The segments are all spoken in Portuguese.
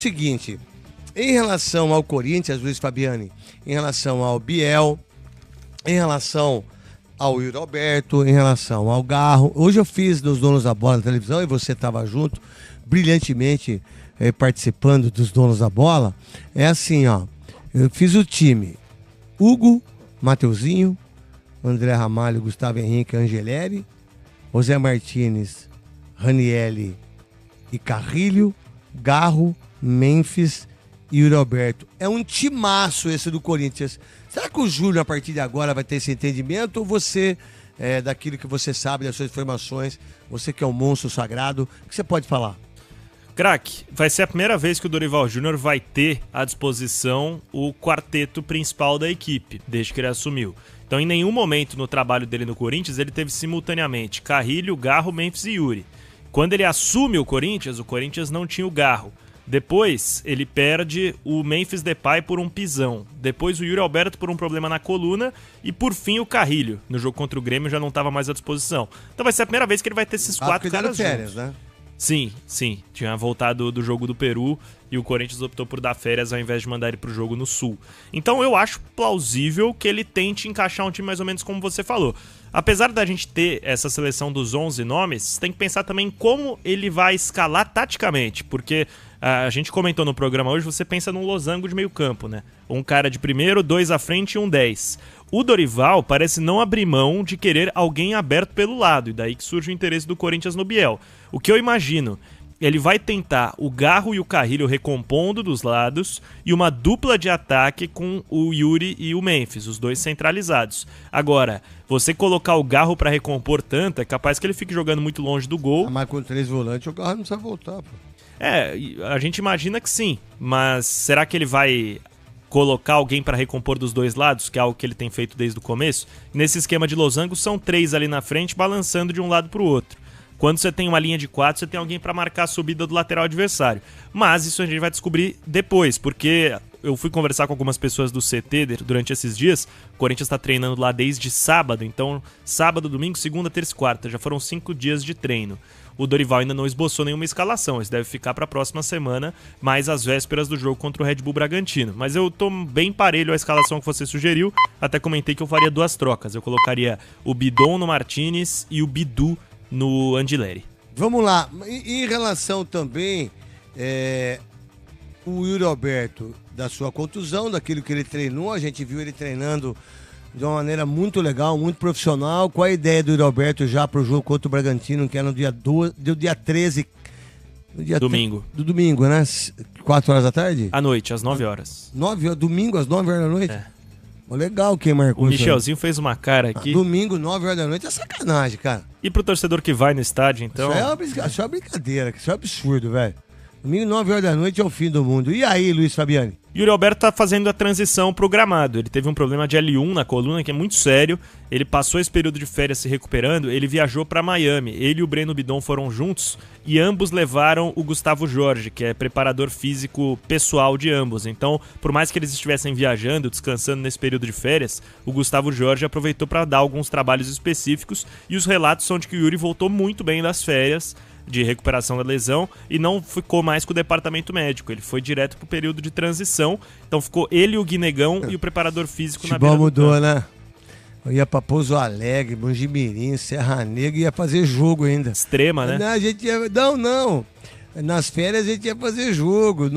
Seguinte, em relação ao Corinthians, Luiz Fabiani, em relação ao Biel, em relação ao Yuri Alberto, em relação ao Garro, hoje eu fiz dos Donos da Bola na televisão e você estava junto, brilhantemente participando dos Donos da Bola. É assim, ó, eu fiz o time Hugo, Mateuzinho, André Ramalho, Gustavo Henrique, Angeleri, José Martínez, Ranielli e Carrilho, Garro, Memphis e Yuri Alberto. É um timaço esse do Corinthians. Será que o Júlio, a partir de agora, vai ter esse entendimento? Ou você, daquilo que você sabe, das suas informações, você que é um monstro sagrado, o que você pode falar? Craque, vai ser a primeira vez que o Dorival Júnior vai ter à disposição o quarteto principal da equipe, desde que ele assumiu. Então, em nenhum momento no trabalho dele no Corinthians, ele teve simultaneamente Carrilho, Garro, Memphis e Yuri. Quando ele assume o Corinthians não tinha o Garro. Depois, ele perde o Memphis Depay por um pisão. Depois, o Yuri Alberto por um problema na coluna. E, por fim, o Carrilho. No jogo contra o Grêmio, já não estava mais à disposição. Então, vai ser a primeira vez que ele vai ter esses quatro caras férias, juntos. né? Sim. Tinha voltado do jogo do Peru e o Corinthians optou por dar férias ao invés de mandar ele pro jogo no Sul. Então, eu acho plausível que ele tente encaixar um time mais ou menos como você falou. Apesar da gente ter essa seleção dos 11 nomes, tem que pensar também como ele vai escalar taticamente, porque a gente comentou no programa hoje, você pensa num losango de meio campo, né? Um cara de primeiro, 2 à frente e um 10. O Dorival parece não abrir mão de querer alguém aberto pelo lado, e daí que surge o interesse do Corinthians no Biel. O que eu imagino, ele vai tentar o Garro e o Carrilho recompondo dos lados e uma dupla de ataque com o Yuri e o Memphis, os dois centralizados. Agora, você colocar o Garro pra recompor tanto, é capaz que ele fique jogando muito longe do gol. Mas com 3 volantes, o Garro não precisa voltar, pô. A gente imagina que sim, mas será que ele vai colocar alguém para recompor dos dois lados, que é algo que ele tem feito desde o começo? Nesse esquema de losango, são 3 ali na frente, balançando de um lado para o outro. Quando você tem uma linha de 4, você tem alguém para marcar a subida do lateral adversário. Mas isso a gente vai descobrir depois, porque eu fui conversar com algumas pessoas do CT durante esses dias. O Corinthians está treinando lá desde sábado, então sábado, domingo, segunda, terça e quarta. Já foram 5 dias de treino. O Dorival ainda não esboçou nenhuma escalação, isso deve ficar para a próxima semana, mais às vésperas do jogo contra o Red Bull Bragantino. Mas eu tô bem parelho à escalação que você sugeriu, até comentei que eu faria 2 trocas. Eu colocaria o Bidon no Martinez e o Bidu no Angileri. Vamos lá, em relação também o Yuri Alberto, da sua contusão, daquilo que ele treinou, a gente viu ele treinando de uma maneira muito legal, muito profissional. Qual a ideia do Yuri Alberto já para o jogo contra o Bragantino, que é no dia 13... Domingo. Do domingo, né? 4 horas da tarde? À noite, às 9 horas. Domingo, às 9 horas da noite? Legal quem marcou. O Michelzinho fez uma cara aqui. Domingo, 9 horas da noite, é sacanagem, cara. E pro torcedor que vai no estádio, então... Isso é uma brincadeira, isso é um absurdo, velho. Domingo, 9 horas da noite é o fim do mundo. E aí, Luiz Fabiani? Yuri Alberto tá fazendo a transição pro gramado. Ele teve um problema de L1 na coluna, que é muito sério. Ele passou esse período de férias se recuperando. Ele viajou para Miami. Ele e o Breno Bidon foram juntos e ambos levaram o Gustavo Jorge, que é preparador físico pessoal de ambos. Então, por mais que eles estivessem viajando, descansando nesse período de férias, o Gustavo Jorge aproveitou para dar alguns trabalhos específicos e os relatos são de que o Yuri voltou muito bem das férias de recuperação da lesão e não ficou mais com o departamento médico. Ele foi direto pro período de transição. Então ficou ele, o Guinegão e o preparador físico na beira do mudou, campo. Né? Eu ia pra Pouso Alegre, Mongimirim, Serra Negra, ia fazer jogo ainda. Extrema, né? A gente ia... Não. Nas férias a gente ia fazer jogo.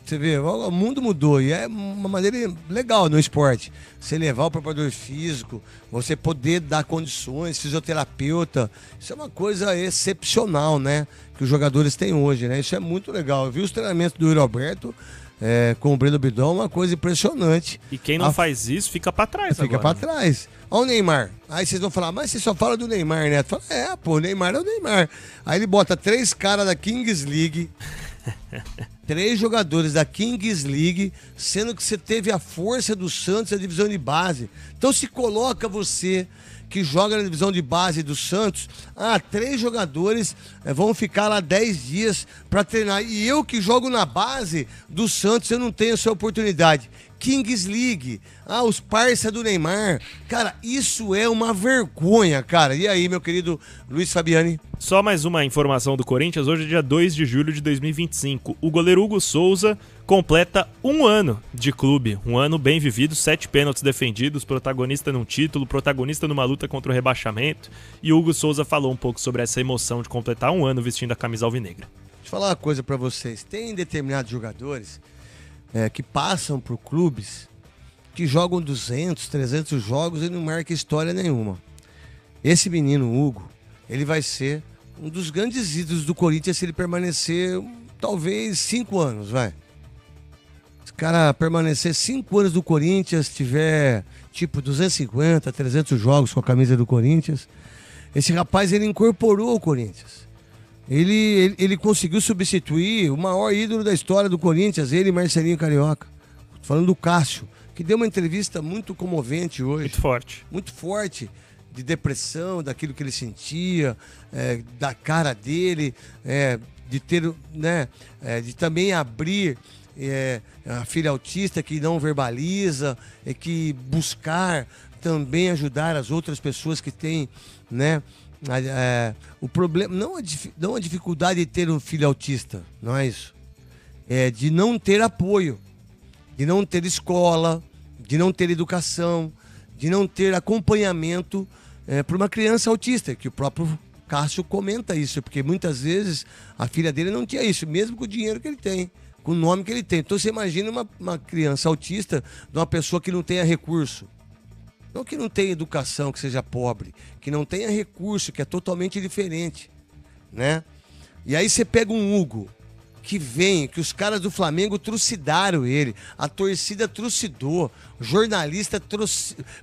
Você vê, o mundo mudou. E é uma maneira legal no esporte. Você levar o preparador físico, você poder dar condições, fisioterapeuta. Isso é uma coisa excepcional, né? Que os jogadores têm hoje, né? Isso é muito legal. Eu vi os treinamentos do Yuri Alberto com o Breno Bidon, uma coisa impressionante. E quem não faz isso fica pra trás fica agora. Fica pra trás. Olha o Neymar. Aí vocês vão falar, mas você só fala do Neymar, né? Fala, o Neymar é o Neymar. Aí ele bota 3 caras da Kings League, 3 jogadores da Kings League, sendo que você teve a força do Santos na divisão de base. Então se coloca você que joga na divisão de base do Santos, 3 jogadores vão ficar lá 10 dias para treinar. E eu que jogo na base do Santos, eu não tenho essa oportunidade. Kings League, os parça do Neymar. Cara, isso é uma vergonha, cara. E aí, meu querido Luiz Fabiani? Só mais uma informação do Corinthians. Hoje é dia 2 de julho de 2025. O goleiro Hugo Souza completa 1 ano de clube. Um ano bem vivido, 7 pênaltis defendidos, protagonista num título, protagonista numa luta contra o rebaixamento. E o Hugo Souza falou um pouco sobre essa emoção de completar 1 ano vestindo a camisa alvinegra. Deixa eu falar uma coisa pra vocês. Tem determinados jogadores que passam por clubes que jogam 200, 300 jogos e não marca história nenhuma. Esse menino, Hugo, ele vai ser um dos grandes ídolos do Corinthians se ele permanecer talvez 5 anos, vai. Se o cara permanecer 5 anos do Corinthians, tiver tipo 250, 300 jogos com a camisa do Corinthians, esse rapaz ele incorporou o Corinthians. Ele conseguiu substituir o maior ídolo da história do Corinthians, ele e Marcelinho Carioca. Tô falando do Cássio, que deu uma entrevista muito comovente hoje. Muito forte. Muito forte, de depressão, daquilo que ele sentia, da cara dele, de ter, né, de também abrir a filha autista que não verbaliza, que buscar também ajudar as outras pessoas que têm, né, o problema, não a dificuldade de ter um filho autista, não é isso. É de não ter apoio, de não ter escola, de não ter educação, de não ter acompanhamento para uma criança autista, que o próprio Cássio comenta isso, porque muitas vezes a filha dele não tinha isso, mesmo com o dinheiro que ele tem, com o nome que ele tem. Então você imagina uma criança autista de uma pessoa que não tenha recurso. Não que não tenha educação, que seja pobre, que não tenha recurso, que é totalmente diferente, né? E aí você pega um Hugo, que os caras do Flamengo trucidaram ele, a torcida trucidou, o jornalista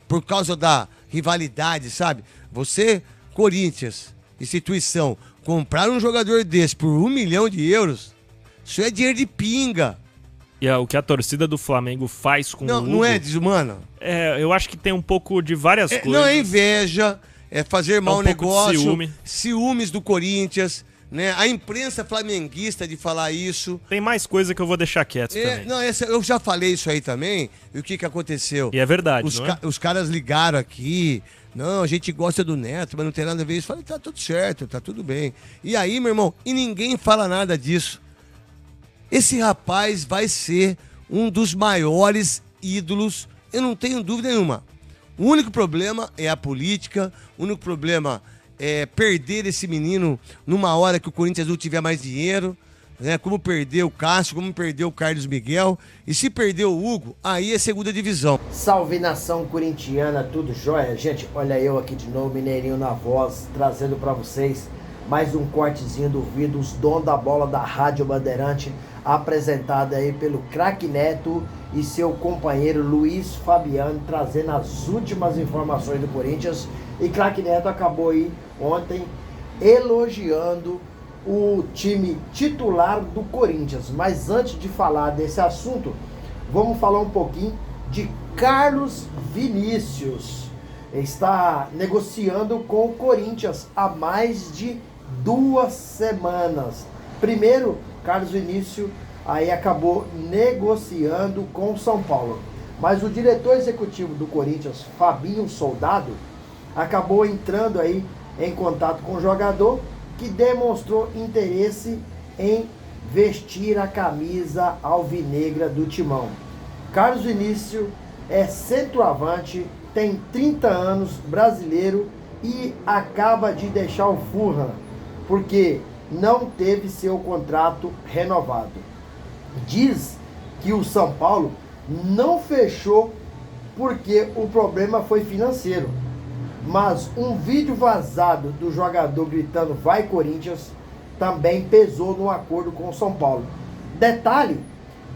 por causa da rivalidade, sabe? Você, Corinthians, instituição, comprar um jogador desse por 1 milhão de euros, isso é dinheiro de pinga. E o que a torcida do Flamengo faz com o Hugo... Não é desumano? Eu acho que tem um pouco de várias coisas. Não é inveja, é fazer mau negócio, ciúmes do Corinthians, né? A imprensa flamenguista de falar isso. Tem mais coisa que eu vou deixar quieto também. Não, eu já falei isso aí também, e o que aconteceu? E é verdade, Os caras ligaram aqui, não, a gente gosta do Neto, mas não tem nada a ver isso. Eu falei, tá tudo certo, tá tudo bem. E aí, meu irmão, ninguém fala nada disso. Esse rapaz vai ser um dos maiores ídolos, eu não tenho dúvida nenhuma. O único problema é a política, o único problema é perder esse menino numa hora que o Corinthians não tiver mais dinheiro, né? Como perdeu o Cássio, como perdeu o Carlos Miguel. E se perder o Hugo, aí é segunda divisão. Salve nação corintiana, tudo jóia? Gente, olha eu aqui de novo, Mineirinho na voz, trazendo pra vocês mais um cortezinho do vídeo, os donos da bola da Rádio Bandeirante, apresentada aí pelo Craque Neto e seu companheiro Luiz Fabiano, trazendo as últimas informações do Corinthians. E Craque Neto acabou aí ontem elogiando o time titular do Corinthians. Mas antes de falar desse assunto, vamos falar um pouquinho de Carlos Vinícius. Ele está negociando com o Corinthians há mais de 2 semanas. Primeiro, Carlos Vinícius aí acabou negociando com o São Paulo. Mas o diretor executivo do Corinthians, Fabinho Soldado, acabou entrando aí em contato com o jogador, que demonstrou interesse em vestir a camisa alvinegra do Timão. Carlos Vinícius é centroavante, tem 30 anos, brasileiro, e acaba de deixar o Fulham, porque não teve seu contrato renovado. Diz que o São Paulo não fechou porque o problema foi financeiro. Mas um vídeo vazado do jogador gritando "Vai Corinthians" também pesou no acordo com o São Paulo. Detalhe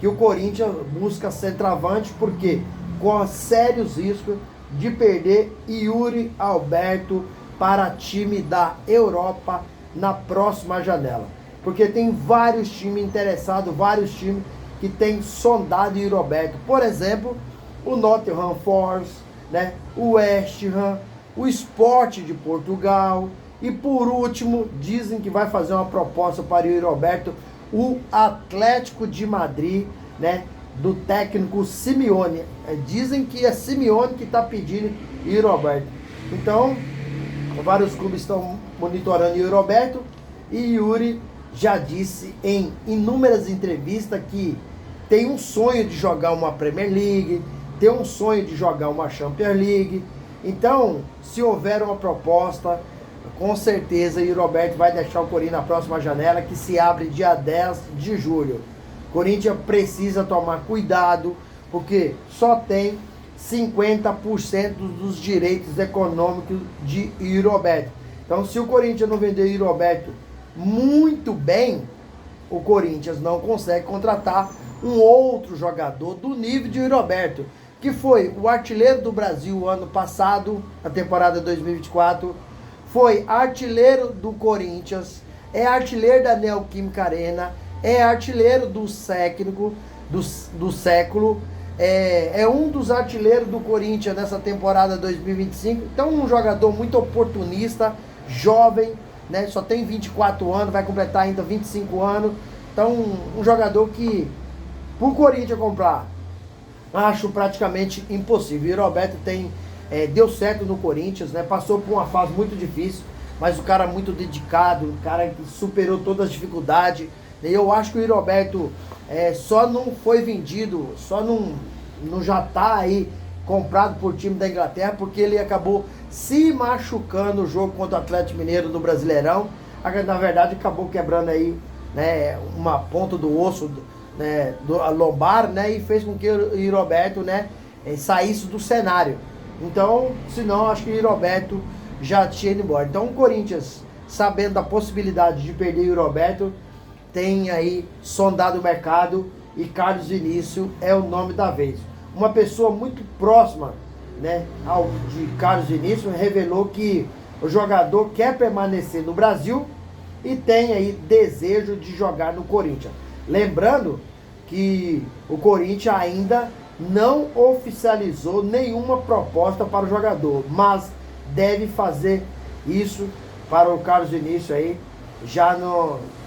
que o Corinthians busca centroavante porque corre sérios riscos de perder Yuri Alberto para time da Europa na próxima janela. Porque tem vários times interessados, vários times que têm sondado Yuri Alberto. Por exemplo, o Nottingham Forest, né? O West Ham, o Sport de Portugal. E por último, dizem que vai fazer uma proposta para o Yuri Alberto, o Atlético de Madrid, né? do técnico Simeone. Dizem que é Simeone que está pedindo Yuri Alberto. Então, vários clubes estão monitorando Yuri Alberto e Yuri já disse em inúmeras entrevistas que tem um sonho de jogar uma Premier League, tem um sonho de jogar uma Champions League. Então, se houver uma proposta, com certeza Yuri Alberto vai deixar o Corinthians na próxima janela, que se abre dia 10 de julho. Corinthians precisa tomar cuidado, porque só tem 50% dos direitos econômicos de Yuri Alberto. Então, se o Corinthians não vender Yuri Alberto muito bem, o Corinthians não consegue contratar um outro jogador do nível de Yuri Alberto, que foi o artilheiro do Brasil ano passado, na temporada 2024, foi artilheiro do Corinthians, é artilheiro da Neoquímica Arena, é artilheiro do século, é um dos artilheiros do Corinthians nessa temporada 2025. Então, um jogador muito oportunista, jovem, né? Só tem 24 anos, vai completar ainda 25 anos. Então, um jogador que, pro Corinthians comprar, acho praticamente impossível. O Roberto deu certo no Corinthians, né? Passou por uma fase muito difícil, mas o cara muito dedicado, o cara que superou todas as dificuldades. Eu acho que o Roberto só não foi vendido, só não já está aí comprado por time da Inglaterra, porque ele acabou se machucando no jogo contra o Atlético Mineiro no Brasileirão. Na verdade, acabou quebrando aí, né, uma ponta do osso, né, do lombar, né, e fez com que o Roberto, né, saísse do cenário. Então, senão, acho que o Roberto já tinha ido embora. Então, o Corinthians, sabendo da possibilidade de perder o Roberto, tem aí sondado o mercado e Carlos Vinícius é o nome da vez. Uma pessoa muito próxima, né, de Carlos Vinícius revelou que o jogador quer permanecer no Brasil e tem aí desejo de jogar no Corinthians. Lembrando que o Corinthians ainda não oficializou nenhuma proposta para o jogador, mas deve fazer isso para o Carlos Vinícius aí já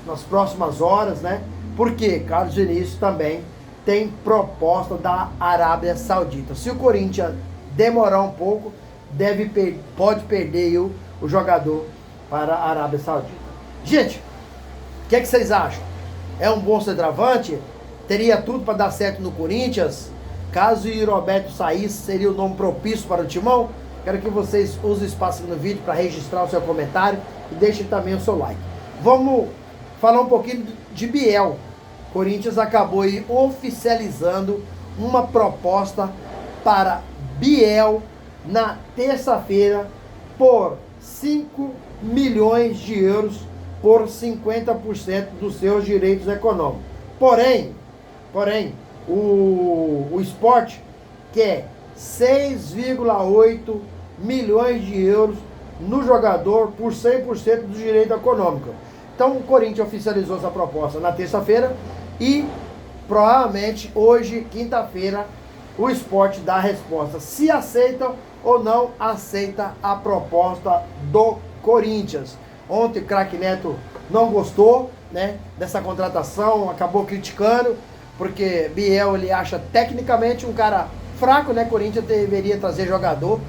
nas próximas horas, né? Porque Carlos Vinícius também tem proposta da Arábia Saudita. Se o Corinthians demorar um pouco, pode perder o jogador para a Arábia Saudita. Gente, o que vocês acham? É um bom centroavante? Teria tudo para dar certo no Corinthians? Caso o Roberto saísse, seria o nome propício para o Timão? Quero que vocês usem o espaço no vídeo para registrar o seu comentário e deixem também o seu like. Vamos falar um pouquinho de Biel. Corinthians acabou aí oficializando uma proposta para Biel na terça-feira por 5 milhões de euros por 50% dos seus direitos econômicos. Porém, o Sport quer 6,8 milhões de euros no jogador por 100% do direito econômico. Então o Corinthians oficializou essa proposta na terça-feira e provavelmente hoje, quinta-feira, o Sport dá a resposta se aceita ou não aceita a proposta do Corinthians. Ontem o craque Neto não gostou, né, dessa contratação, acabou criticando, porque Biel ele acha tecnicamente um cara fraco, né? Corinthians deveria trazer jogador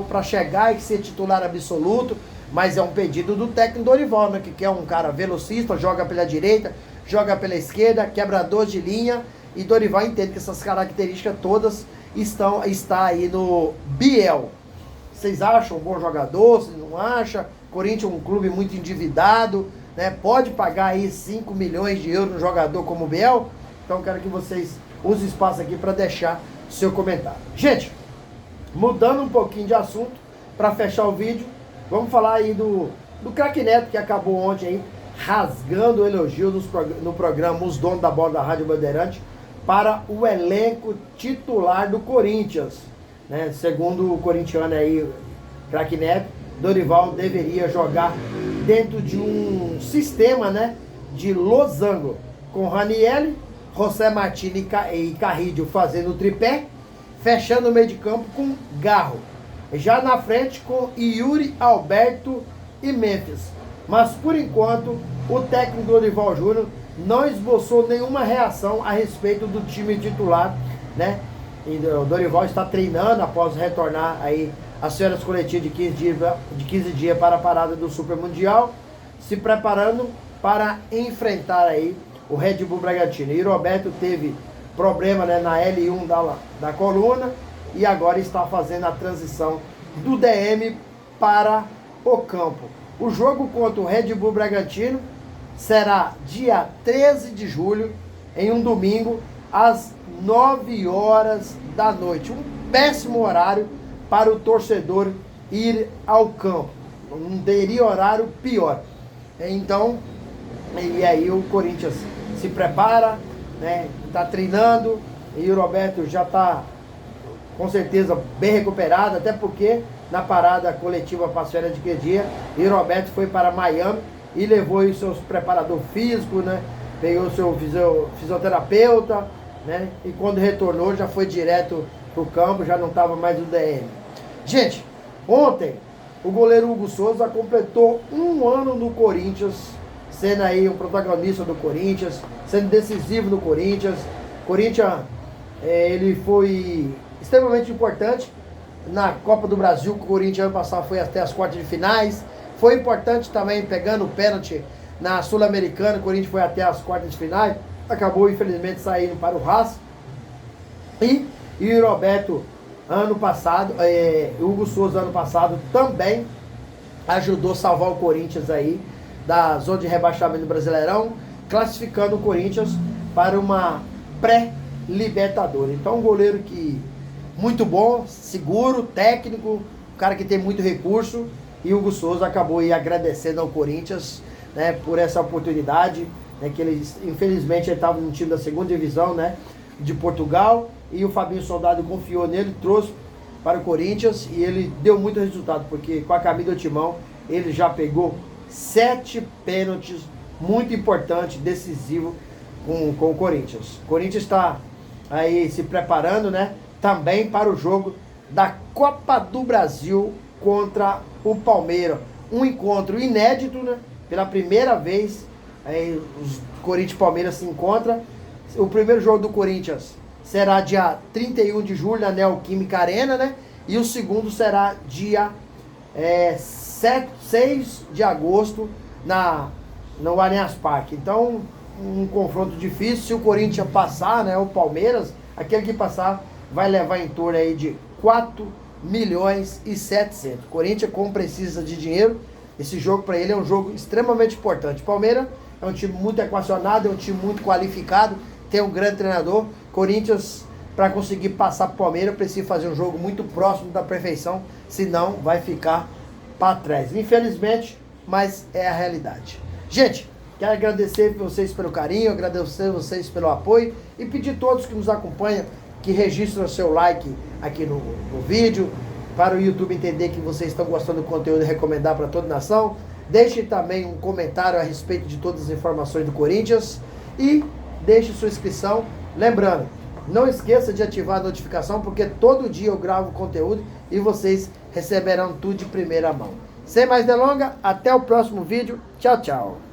para chegar e ser titular absoluto, mas é um pedido do técnico Dorival, né, que quer um cara velocista, joga pela direita, joga pela esquerda, quebrador de linha, e Dorival entende que essas características todas está aí no Biel. Vocês acham um bom jogador? Vocês não acham? Corinthians é um clube muito endividado, né? Pode pagar aí 5 milhões de euros no jogador como o Biel? Então quero que vocês usem espaço aqui para deixar seu comentário. Gente, mudando um pouquinho de assunto, para fechar o vídeo, vamos falar aí do craque Neto, que acabou ontem aí rasgando o elogio no programa Os Donos da Bola da Rádio Bandeirante para o elenco titular do Corinthians, né? Segundo o corintiano aí, craque Neto, Dorival deveria jogar dentro de um sistema, né, de losango, com Ranieri, José Martins e Carrillo fazendo o tripé, fechando o meio de campo com Garro. Já na frente com Yuri, Alberto e Memphis. Mas por enquanto o técnico Dorival Júnior não esboçou nenhuma reação a respeito do time titular, né? E o Dorival está treinando após retornar aí às férias coletivas de 15 dias para a parada do Super Mundial, se preparando para enfrentar aí o Red Bull Bragantino. E o Roberto teve problema, né, na L1 da coluna e agora está fazendo a transição do DM para o campo. O jogo contra o Red Bull Bragantino será dia 13 de julho, em um domingo, às 9 horas da noite. Um péssimo horário para o torcedor ir ao campo. Não teria horário pior. Então, e aí o Corinthians se prepara, né? Está treinando e o Roberto já está com certeza bem recuperado, até porque na parada coletiva para as férias de que dia, e o Roberto foi para Miami e levou o seu preparador físico, né? Pegou o seu fisioterapeuta, né? E quando retornou já foi direto pro campo, já não estava mais no DM. Gente, ontem o goleiro Hugo Souza completou 1 ano no Corinthians, sendo aí um protagonista do Corinthians, sendo decisivo no Corinthians. Corinthians, ele foi extremamente importante na Copa do Brasil, que o Corinthians ano passado foi até as quartas de finais. Foi importante também pegando o pênalti na Sul-Americana, o Corinthians foi até as quartas de finais, acabou infelizmente saindo para o Racing. E o Roberto, ano passado, Hugo Souza ano passado também ajudou a salvar o Corinthians aí da zona de rebaixamento do Brasileirão, classificando o Corinthians para uma pré-Libertadores. Então um goleiro que muito bom, seguro, técnico, um cara que tem muito recurso, e o Hugo Souza acabou aí agradecendo ao Corinthians, né, por essa oportunidade, né, que ele infelizmente estava no time da segunda divisão, né, de Portugal, e o Fabinho Soldado confiou nele, trouxe para o Corinthians e ele deu muito resultado, porque com a camisa do Timão ele já pegou 7 pênaltis, muito importante, decisivo com o Corinthians. O Corinthians está aí se preparando, né, também para o jogo da Copa do Brasil contra o Palmeiras. Um encontro inédito, né? Pela primeira vez aí, os Corinthians e Palmeiras se encontram. O primeiro jogo do Corinthians será dia 31 de julho na Neoquímica Arena, né? E o segundo será dia 6 de agosto no Allianz Parque. Então, um confronto difícil. Se o Corinthians passar, né, o Palmeiras, aquele que passar vai levar em torno aí de 4.700.000. Corinthians, como precisa de dinheiro, esse jogo para ele é um jogo extremamente importante. Palmeiras é um time muito equacionado, é um time muito qualificado, tem um grande treinador. Corinthians, para conseguir passar para o Palmeiras, precisa fazer um jogo muito próximo da perfeição, senão vai ficar para trás. Infelizmente, mas é a realidade. Gente, quero agradecer vocês pelo carinho, agradecer vocês pelo apoio e pedir a todos que nos acompanham que registrem o seu like aqui no vídeo, para o YouTube entender que vocês estão gostando do conteúdo e recomendar para toda a nação. Deixe também um comentário a respeito de todas as informações do Corinthians e deixe sua inscrição. Lembrando, não esqueça de ativar a notificação, porque todo dia eu gravo conteúdo e vocês receberão tudo de primeira mão. Sem mais delongas, até o próximo vídeo. Tchau, tchau.